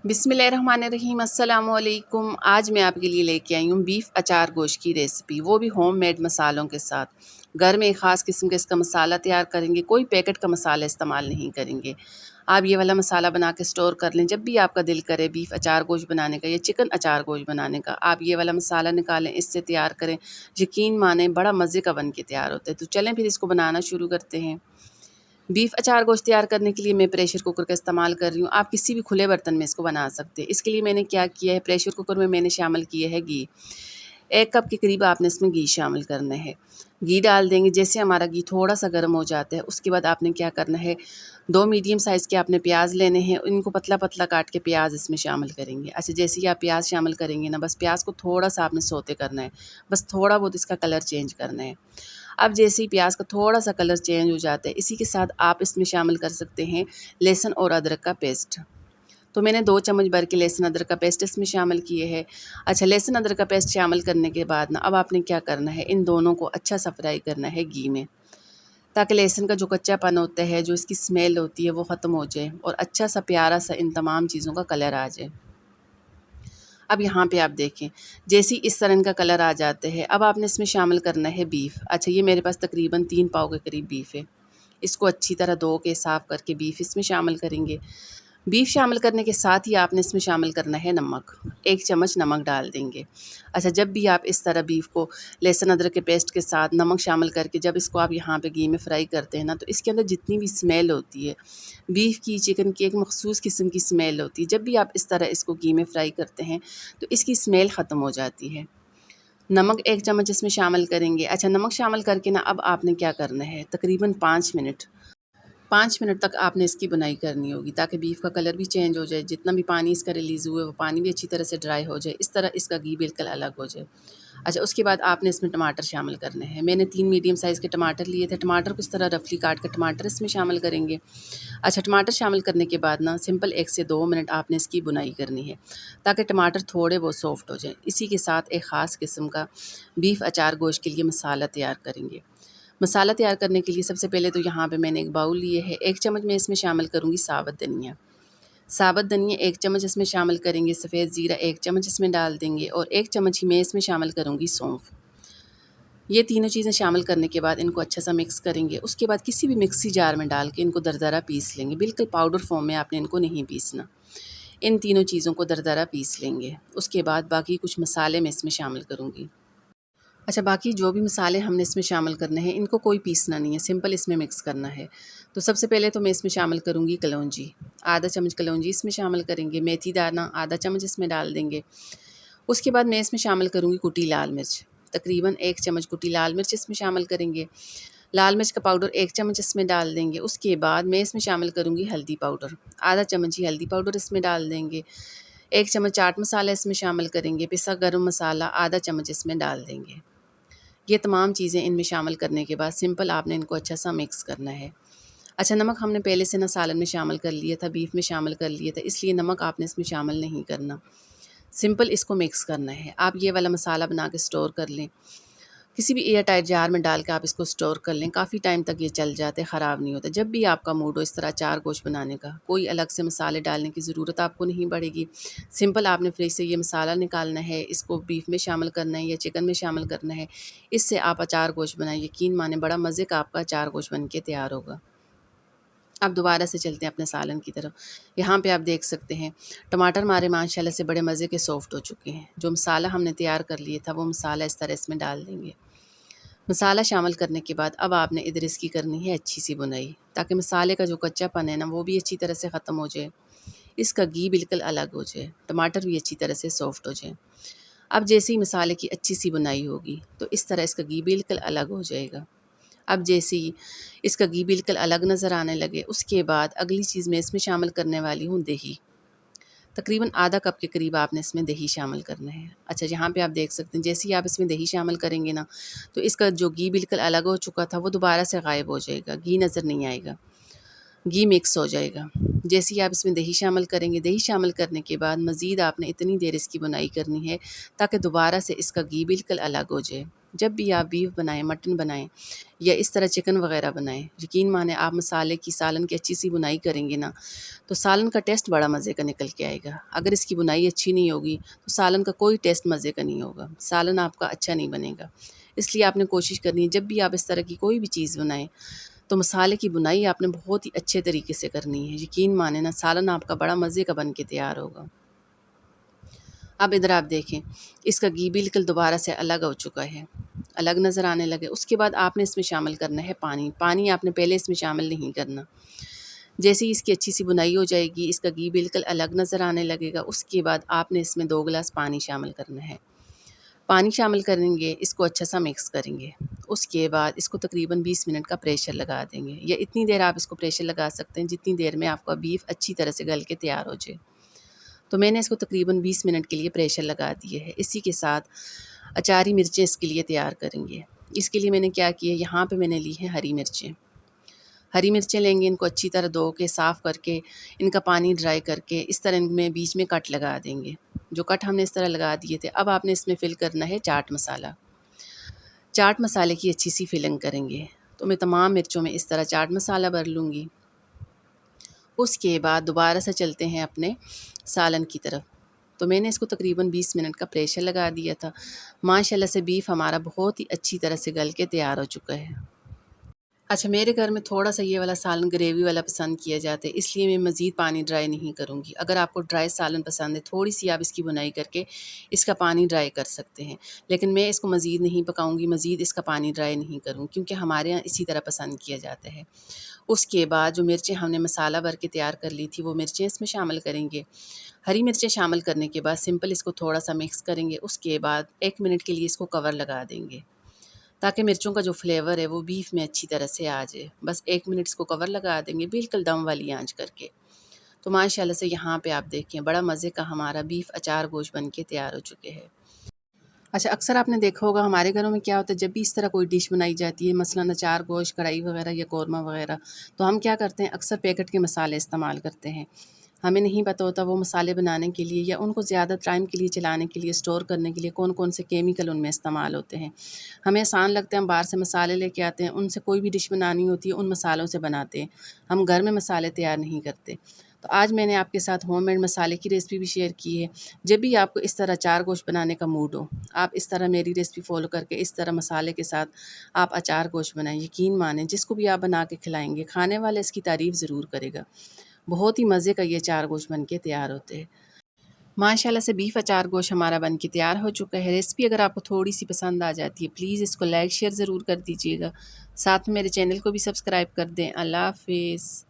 बिस्मिल्लाहिर्रहमानिर्रहीम अस्सलाम वालेकुम। आज मैं आपके लिए लेके आई हूँ बीफ अचार गोश्त की रेसिपी, वो भी होममेड मसालों के साथ। घर में एक ख़ास किस्म का इसका मसाला तैयार करेंगे, कोई पैकेट का मसाला इस्तेमाल नहीं करेंगे। आप ये वाला मसाला बना के स्टोर कर लें, जब भी आपका दिल करे बीफ अचार गोश्त बनाने का या चिकन अचार गोश्त बनाने का, आप ये वाला मसाला निकालें, इससे तैयार करें। यकीन माने बड़ा मज़े का बन के तैयार होता है। तो चलें फिर इसको बनाना शुरू करते हैं। बीफ अचार गोश्त तैयार करने के लिए मैं प्रेशर कुकर का इस्तेमाल कर रही हूँ। आप किसी भी खुले बर्तन में इसको बना सकते हैं। इसके लिए मैंने क्या किया है, प्रेशर कुकर में मैंने शामिल किया है घी। 1 कप के करीब आपने इसमें घी शामिल करना है। घी डाल देंगे, जैसे हमारा घी थोड़ा सा गर्म हो जाता है उसके बाद आपने क्या करना है, 2 मीडियम साइज़ के आपने प्याज लेने हैं। इनको पतला पतला काट के प्याज इसमें शामिल करेंगे। अच्छा, जैसे ही आप प्याज शामिल करेंगे ना, बस प्याज को थोड़ा सा आपने सौते करना है, बस थोड़ा बहुत इसका कलर चेंज करना है। अब जैसे ही प्याज का थोड़ा सा कलर चेंज हो जाता है, इसी के साथ आप इसमें शामिल कर सकते हैं लहसुन और अदरक का पेस्ट। तो मैंने 2 चम्मच भर के लहसुन अदरक का पेस्ट इसमें शामिल किए हैं। अच्छा, लहसुन अदरक का पेस्ट शामिल करने के बाद ना, अब आपने क्या करना है, इन दोनों को अच्छा सा फ्राई करना है घी में, ताकि लहसुन का जो कच्चापन होता है, जो इसकी स्मेल होती है, वो ख़त्म हो जाए और अच्छा सा प्यारा सा इन तमाम चीज़ों का कलर आ जाए। अब यहाँ पे आप देखें, जैसे ही इस तरह इनका कलर आ जाते हैं, अब आपने इसमें शामिल करना है बीफ। अच्छा, ये मेरे पास तकरीबन 3 पाव के करीब बीफ है। इसको अच्छी तरह धो के साफ़ करके बीफ इसमें शामिल करेंगे। बीफ शामिल करने के साथ ही आपने इसमें शामिल करना है नमक। 1 चम्मच नमक डाल देंगे। अच्छा, जब भी आप इस तरह बीफ को लहसुन अदरक के पेस्ट के साथ नमक शामिल करके जब इसको आप यहाँ पे घी में फ्राई करते हैं ना, तो इसके अंदर जितनी भी स्मेल होती है बीफ की, चिकन की, एक मखसूस किस्म की स्मेल होती है। जब भी आप इस तरह इसको घी में फ्राई करते हैं तो इसकी स्मेल ख़त्म हो जाती है। नमक 1 चम्मच इसमें शामिल करेंगे। अच्छा, नमक शामिल करके ना, अब आपने क्या करना है, तकरीबन 5 मिनट तक आपने इसकी बुनाई करनी होगी, ताकि बीफ का कलर भी चेंज हो जाए, जितना भी पानी इसका रिलीज़ हुआ है वो पानी भी अच्छी तरह से ड्राई हो जाए, इस तरह इसका घी बिल्कुल अलग हो जाए। अच्छा, उसके बाद आपने इसमें टमाटर शामिल करने हैं। मैंने 3 मीडियम साइज़ के टमाटर लिए थे। टमाटर को इस तरह रफली काट कर टमाटर इसमें शामिल करेंगे। अच्छा, टमाटर शामिल करने के बाद ना, सिंपल 1 से 2 मिनट आपने इसकी बुनाई करनी है, ताकि टमाटर थोड़े बहुत सॉफ्ट हो जाएँ। इसी के साथ एक ख़ास किस्म का बीफ अचार गोश्त के लिए मसाला तैयार करेंगे। मसाला तैयार करने के लिए सबसे पहले तो यहाँ पे मैंने एक बाउल लिए है। 1 चम्मच मैं इसमें शामिल करूँगी साबुत धनिया। साबुत धनिया 1 चम्मच इसमें शामिल करेंगे। सफ़ेद ज़ीरा 1 चम्मच इसमें डाल देंगे और 1 चम्मच ही मैं इसमें शामिल करूँगी सौंफ। ये तीनों चीज़ें शामिल करने के बाद इनको अच्छा सा मिक्स करेंगे। उसके बाद किसी भी मिक्सी जार में डाल के इनको दरदरा पीस लेंगे। बिल्कुल पाउडर फॉर्म में आपने इनको नहीं पीसना। इन तीनों चीज़ों को दरदरा पीस लेंगे। उसके बाद बाकी कुछ मसाले मैं इसमें शामिल करूँगी। अच्छा, बाकी जो भी मसाले हमने इसमें शामिल करने हैं, इनको कोई पीसना नहीं है, सिंपल इसमें मिक्स करना है। तो सबसे पहले तो मैं इसमें शामिल करूँगी कलौंजी। आधा चम्मच कलौंजी इसमें शामिल करेंगे। मेथी दाना आधा चम्मच इसमें डाल देंगे। उसके बाद मैं इसमें शामिल करूँगी कुटी लाल मिर्च। तकरीबन 1 चम्मच कुटी लाल मिर्च इसमें शामिल करेंगे। लाल मिर्च का पाउडर 1 चम्मच इसमें डाल देंगे। उसके बाद मैं इसमें शामिल करूँगी हल्दी पाउडर। आधा चम्मच ही हल्दी पाउडर इसमें डाल देंगे। 1 चम्मच चाट मसाला इसमें शामिल करेंगे। पिसा गरम मसाला आधा चम्मच इसमें डाल देंगे। ये तमाम चीज़ें इनमें शामिल करने के बाद सिंपल आपने इनको अच्छा सा मिक्स करना है। अच्छा, नमक हमने पहले से ना सालन में शामिल कर लिया था, बीफ में शामिल कर लिया था, इसलिए नमक आपने इसमें शामिल नहीं करना। सिंपल इसको मिक्स करना है। आप ये वाला मसाला बना के स्टोर कर लें। किसी भी एयर टाइट जार में डाल के आप इसको स्टोर कर लें, काफ़ी टाइम तक ये चल जाते हैं, ख़राब नहीं होता। जब भी आपका मूड हो इस तरह अचार गोश्त बनाने का, कोई अलग से मसाले डालने की ज़रूरत आपको नहीं पड़ेगी। सिंपल आपने फ्रिज से ये मसाला निकालना है, इसको बीफ में शामिल करना है या चिकन में शामिल करना है। इससे आप अचार गोश्त बनाएं, यकीन माने बड़ा मज़े का आपका अचार गोश्त बन के तैयार होगा। अब दोबारा से चलते हैं अपने सालन की तरफ। यहाँ पे आप देख सकते हैं टमाटर हमारे माशाल्लाह से बड़े मज़े के सॉफ्ट हो चुके हैं। जो मसाला हमने तैयार कर लिया था, वो मसाला इस तरह इसमें डाल देंगे। मसाला शामिल करने के बाद अब आपने इधर इसकी करनी है अच्छी सी बुनाई, ताकि मसाले का जो कच्चापन है ना, वो भी अच्छी तरह से ख़त्म हो जाए, इसका घी बिल्कुल अलग हो जाए, टमाटर भी अच्छी तरह से सॉफ्ट हो जाए। अब जैसे ही मसाले की अच्छी सी बुनाई होगी, तो इस तरह इसका घी बिल्कुल अलग हो जाएगा। अब जैसे ही इसका घी बिल्कुल अलग नज़र आने लगे, उसके बाद अगली चीज़ मैं इसमें शामिल करने वाली हूँ दही। तकरीबन आधा कप के करीब आपने इसमें दही शामिल करना है। अच्छा, यहाँ पे आप देख सकते हैं जैसे ही आप इसमें दही शामिल करेंगे ना, तो इसका जो घी बिल्कुल अलग हो चुका था, वो दोबारा से गायब हो जाएगा, घी नज़र नहीं आएगा, घी मिक्स हो जाएगा। जैसे ही आप इसमें दही शामिल करेंगे, दही शामिल करने के बाद मज़ीद आपने इतनी देर इसकी बुनाई करनी है, ताकि दोबारा से इसका घी बिल्कुल अलग हो जाए। जब भी आप बीफ बनाएं, मटन बनाएं या इस तरह चिकन वगैरह बनाएं, यकीन माने आप मसाले की, सालन की अच्छी सी बुनाई करेंगे ना, तो सालन का टेस्ट बड़ा मज़े का निकल के आएगा। अगर इसकी बुनाई अच्छी नहीं होगी तो सालन का कोई टेस्ट मज़े का नहीं होगा, सालन आपका अच्छा नहीं बनेगा। इसलिए आपने कोशिश करनी है जब भी आप इस तरह की कोई भी चीज़ बनाएं तो मसाले की बुनाई आपने बहुत ही अच्छे तरीके से करनी है। यकीन माने ना, सालन आपका बड़ा मज़े का बन के तैयार होगा। अब इधर आप देखें, इसका घी बिल्कुल दोबारा से अलग हो चुका है, अलग नज़र आने लगे। उसके बाद आपने इसमें शामिल करना है पानी। पानी आपने पहले इसमें शामिल नहीं करना। जैसे ही इसकी अच्छी सी बुनाई हो जाएगी, इसका घी बिल्कुल अलग नज़र आने लगेगा, उसके बाद आपने इसमें 2 गिलास पानी शामिल करना है। पानी शामिल करेंगे, इसको अच्छा सा मिक्स करेंगे। उसके बाद इसको तकरीबन 20 मिनट का प्रेशर लगा देंगे, या इतनी देर आप इसको प्रेशर लगा सकते हैं जितनी देर में आपका बीफ अच्छी तरह से गल के तैयार हो जाए। तो मैंने इसको तकरीबन 20 मिनट के लिए प्रेशर लगा दिए है। इसी के साथ अचारी मिर्चें इसके लिए तैयार करेंगे। इसके लिए मैंने क्या किया, यहाँ पे मैंने ली है हरी मिर्चें। हरी मिर्चें लेंगे, इनको अच्छी तरह धो के साफ़ करके, इनका पानी ड्राई करके इस तरह इनमें बीच में कट लगा देंगे। जो कट हमने इस तरह लगा दिए थे, अब आपने इसमें फ़िल करना है चाट मसाला। चाट मसाले की अच्छी सी फिलिंग करेंगे। तो मैं तमाम मिर्चों में इस तरह चाट मसाला भर लूँगी। उसके बाद दोबारा से चलते हैं अपने सालन की तरफ। तो मैंने इसको तकरीबन 20 मिनट का प्रेशर लगा दिया था। माशाल्लाह से बीफ हमारा बहुत ही अच्छी तरह से गल के तैयार हो चुका है। अच्छा, मेरे घर में थोड़ा-सा ये वाला सालन ग्रेवी वाला पसंद किया जाता है, इसलिए मैं मज़ीद पानी ड्राई नहीं करूँगी। अगर आपको ड्राई सालन पसंद है, थोड़ी-सी आप इसकी बुनाई करके इसका पानी ड्राई कर सकते हैं। लेकिन मैं इसको मज़ीद नहीं पकाऊँगी, मज़ीद इसका पानी ड्राई नहीं करूँ, क्योंकि हमारे यहाँ इसी तरह पसंद किया जाता है। उसके बाद जो मिर्चें हमने मसाला भर के तैयार कर ली थी, वो मिर्चें इसमें शामिल करेंगे। हरी मिर्चें शामिल करने के बाद सिंपल इसको थोड़ा-सा मिक्स करेंगे। उसके बाद 1 मिनट के लिए इसको कवर लगा देंगे, ताकि मिर्चों का जो फ्लेवर है वो बीफ में अच्छी तरह से आ जाए। बस 1 मिनट इसको कवर लगा देंगे, बिल्कुल दम वाली आंच करके। तो माशाल्लाह से यहाँ पे आप देखें, बड़ा मज़े का हमारा बीफ अचार गोश्त बन के तैयार हो चुके हैं। अच्छा, अक्सर आपने देखा होगा हमारे घरों में क्या होता है, जब भी इस तरह कोई डिश बनाई जाती है, मसलन अचार गोश्त, कढ़ाई वगैरह या कौरमा वगैरह, तो हम क्या करते हैं, अक्सर पैकेट के मसाले इस्तेमाल करते हैं। हमें नहीं पता होता वो मसाले बनाने के लिए या उनको ज़्यादा टाइम के लिए चलाने के लिए, स्टोर करने के लिए कौन-कौन से केमिकल उनमें इस्तेमाल होते हैं। हमें आसान लगता है, हम बाहर से मसाले लेके आते हैं, उनसे कोई भी डिश बनानी होती है, उन मसालों से बनाते हैं। हम घर में मसाले तैयार नहीं करते। तो आज मैंने आपके साथ होममेड मसाले की रेसिपी भी शेयर की है। जब भी आपको इस तरह अचार गोश्त बनाने का मूड हो, आप इस तरह मेरी रेसिपी फ़ॉलो करके इस तरह मसाले के साथ आप अचार गोश्त बनाएँ। यकीन मानें, जिसको भी आप बना के खिलाएँगे, खाने वाला इसकी तारीफ़ ज़रूर करेगा। बहुत ही मज़े का ये अचार गोश्त बन के तैयार होते हैं। माशाल्लाह से बीफ अचार गोश्त हमारा बन के तैयार हो चुका है। रेसिपी अगर आपको थोड़ी-सी पसंद आ जाती है, प्लीज़ इसको लाइक शेयर ज़रूर कर दीजिएगा। साथ में मेरे चैनल को भी सब्सक्राइब कर दें। अल्लाह हाफ़िज़।